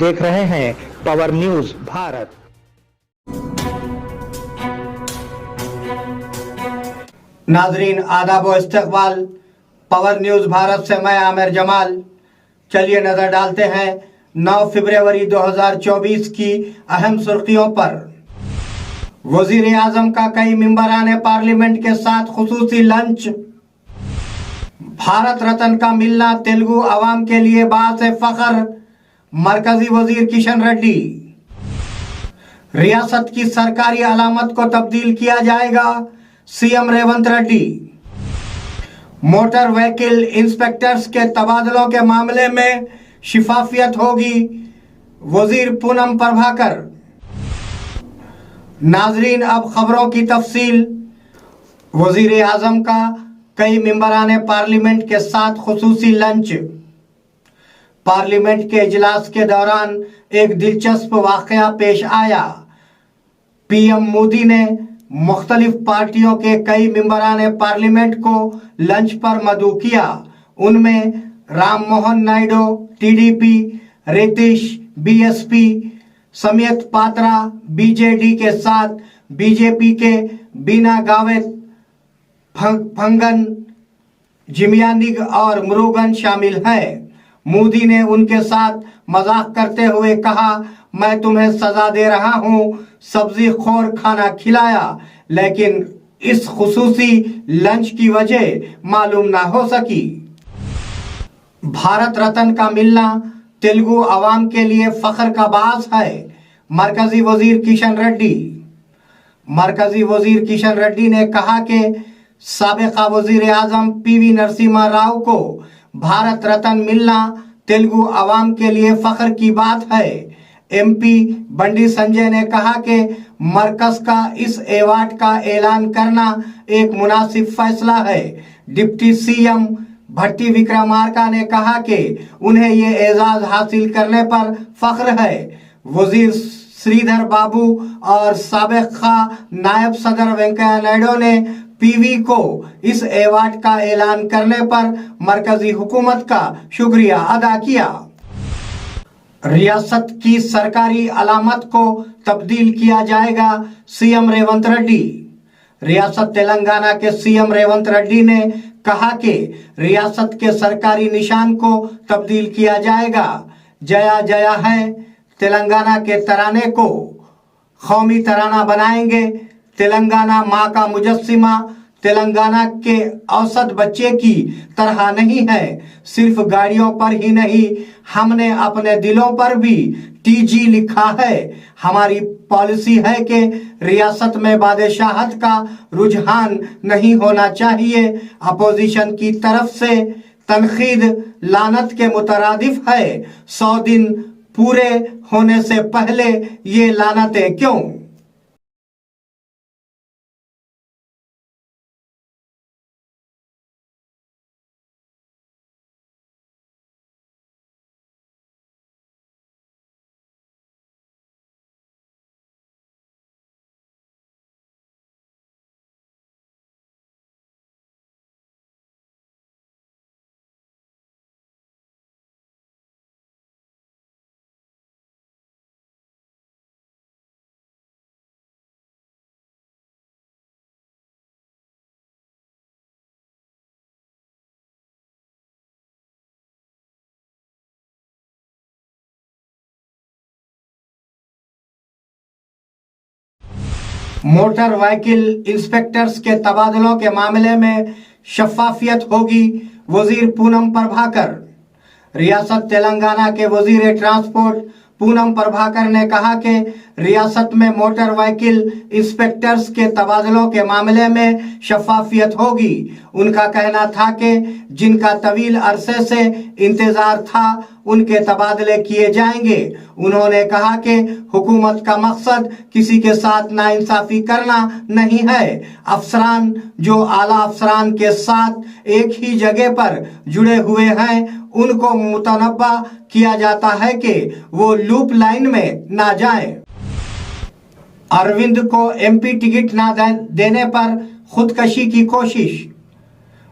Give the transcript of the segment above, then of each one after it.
देख रहे हैं पावर न्यूज भारत। नाजरीन आदाब व इस्तकबाल। पावर न्यूज भारत से मैं आमिर जमाल। चलिए नजर डालते हैं 9 फरवरी 2024 की अहम सुर्खियों पर। वजीर आजम का कई मेंबरान पार्लियामेंट के साथ खुसूसी लंच। भारत रत्न का मिलना तेलुगु अवाम के लिए बात फख्र, मरकजी वजीर किशन रेड्डी। रियासत की सरकारी अलामत को तब्दील किया जाएगा, CM Revanth Reddy. Motor vehicle inspectors के तबादलों के मामले में शिफाफियत होगी, वजीर पूनम प्रभाकर। नाजरीन अब खबरों की तफसील। वजीर आजम का कई मेंबरान पार्लियामेंट के साथ खुसूसी लंच। पार्लियामेंट के इजलास के दौरान एक दिलचस्प वाकया पेश आया। पीएम मोदी ने मुख्तलिफ पार्टियों के कई मेंबरान पार्लियामेंट को लंच पर मदऊ किया। उनमें राम मोहन नायडू टीडीपी, रितेश बीएसपी, समित पात्रा बीजेडी के साथ बीजेपी के बीना गावित, फंगन, जिमियानिग और मुरुगन शामिल हैं। मोदी ने उनके साथ मजाक करते हुए कहा, मैं तुम्हें सजा दे रहा हूं, सब्जी खोर खाना खिलाया, लेकिन इस खुसूसी लंच की वजह मालूम ना हो सकी। भारत रत्न का मिलना तेलुगु अवाम के लिए फख्र का बास है, मरकजी वजीर किशन रेड्डी। मरकजी वजीर किशन रेड्डी ने कहा कि साबिका वजीर आजम पीवी नरसिम्हा राव को भारत रत्न मिलना तेलुगु अवाम के लिए फख्र की बात है। एमपी बंडी संजय ने कहा कि मरकज का इस अवार्ड का ऐलान करना एक मुनासिब फैसला है। डिप्टी सीएम भट्टी विक्रमार्का ने कहा कि उन्हें ये एजाज हासिल करने पर फख्र है। वजीर श्रीधर बाबू और साबिका नायब सदर वेंकैया नायडू ने पीवी को इस अवार्ड का ऐलान करने पर मरकजी हुकूमत का शुक्रिया अदा किया। रियासत की सरकारी अलामत को तब्दील किया जाएगा, सीएम रेवंत रेड्डी। रियासत तेलंगाना के सीएम रेवंत रेड्डी ने कहा कि रियासत के सरकारी निशान को तब्दील किया जाएगा। जया जया है तेलंगाना के तराने को कौमी तराना बनाएंगे। तेलंगाना माँ का मुजस्सिमा तेलंगाना के औसत बच्चे की तरह नहीं है। सिर्फ गाड़ियों पर ही नहीं, हमने अपने दिलों पर भी टीजी लिखा है। हमारी पॉलिसी है कि रियासत में बादशाहत का रुझान नहीं होना चाहिए। अपोजिशन की तरफ से तनकीद लानत के मुतरादिफ है। 100 दिन पूरे होने से पहले ये लानतें क्यों? मोटर व्हीकल इंस्पेक्टर्स के तबादलों के मामले में शफाफियत होगी, वजीर पूनम प्रभाकर। रियासत तेलंगाना के वजीर ट्रांसपोर्ट पूनम प्रभाकर ने कहा कि रियासत में मोटर व्हीकल इंस्पेक्टर्स के तबादलों के मामले में शफाफियत होगी। उनका कहना था कि जिनका तवील अरसे से इंतजार था उनके तबादले किए जाएंगे। उन्होंने कहा कि हुकूमत का मकसद किसी के साथ नाइंसाफी करना नहीं है। अफसरान जो आला अफसरान के साथ एक ही जगह पर जुड़े हुए हैं उनको मुतनब्बा किया जाता है कि वो लूप लाइन में ना जाएं। अरविंद को एमपी टिकट ना देने पर खुदकशी की कोशिश।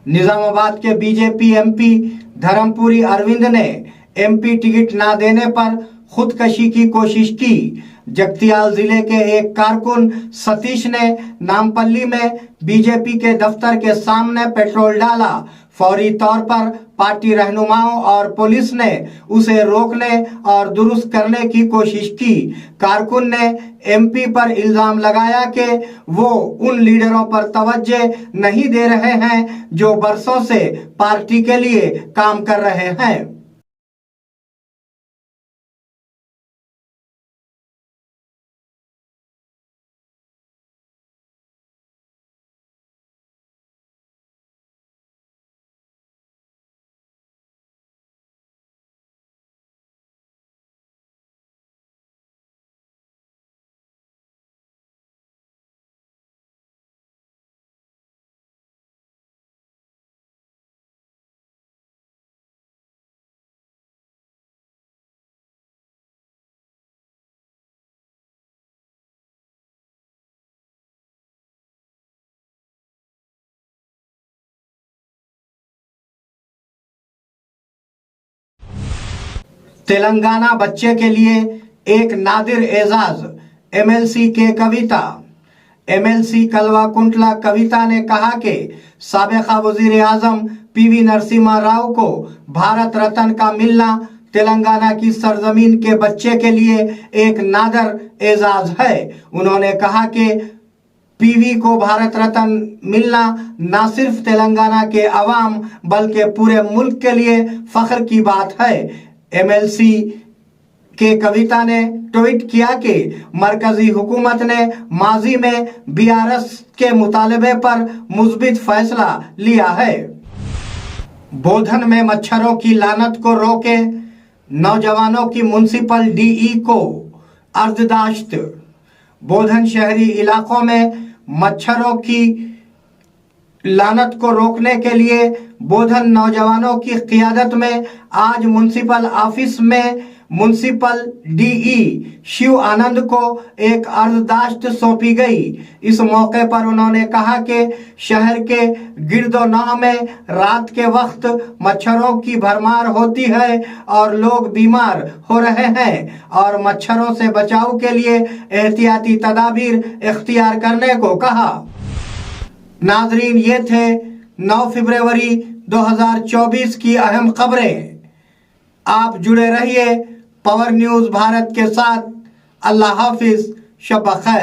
निजामाबाद के बीजेपी एमपी धर्मपुरी अरविंद ने एमपी टिकट ना देने पर खुदकशी की कोशिश की। जगतियाल जिले के एक कारकुन सतीश ने नामपल्ली में बीजेपी के दफ्तर के सामने पेट्रोल डाला। फौरी तौर पर पार्टी रहनुमाओं और पुलिस ने उसे रोकने और दुरुस्त करने की कोशिश की। कारकुन ने एमपी पर इल्जाम लगाया कि वो उन लीडरों पर तवज्जो नहीं दे रहे हैं जो बरसों से पार्टी के लिए काम कर रहे हैं। तेलंगाना बच्चे के लिए एक नादिर एजाज, एमएलसी के कविता। एमएलसी कलवा कुंटला कविता ने कहा कि साबिका वजीर आजम पीवी नरसिम्हा राव को भारत रत्न का मिलना तेलंगाना की सरजमीन के बच्चे के लिए एक नादिर एजाज है। उन्होंने कहा कि पीवी को भारत रत्न मिलना न सिर्फ तेलंगाना के अवाम बल्कि पूरे मुल्क के लिए फख्र की बात है। एमएलसी के कविता ने ट्वीट किया कि मरकजी हुकूमत ने माजी में बीआरएस के मुतालबे पर मुस्बित फैसला लिया है। बोधन में मच्छरों की लानत को रोके नौजवानों की म्युनिसिपल डीई को अर्जदाश्त। बोधन शहरी इलाकों में मच्छरों की लानत को रोकने के लिए बोधन नौजवानों की क़ियादत में आज म्युनिसिपल ऑफिस में म्युनिसिपल डीई शिव आनंद को एक अर्जदाश्त सौंपी गई। इस मौके पर उन्होंने कहा कि शहर के गिरदोनौं में रात के वक्त मच्छरों की भरमार होती है और लोग बीमार हो रहे हैं और मच्छरों से बचाव के लिए एहतियाती तदाबीर इख्तियार करने को कहा। नाजरीन, ये थे 9 फरवरी 2024 की अहम खबरें। आप जुड़े रहिए पावर न्यूज़ भारत के साथ। अल्लाह हाफिज, शब खैर।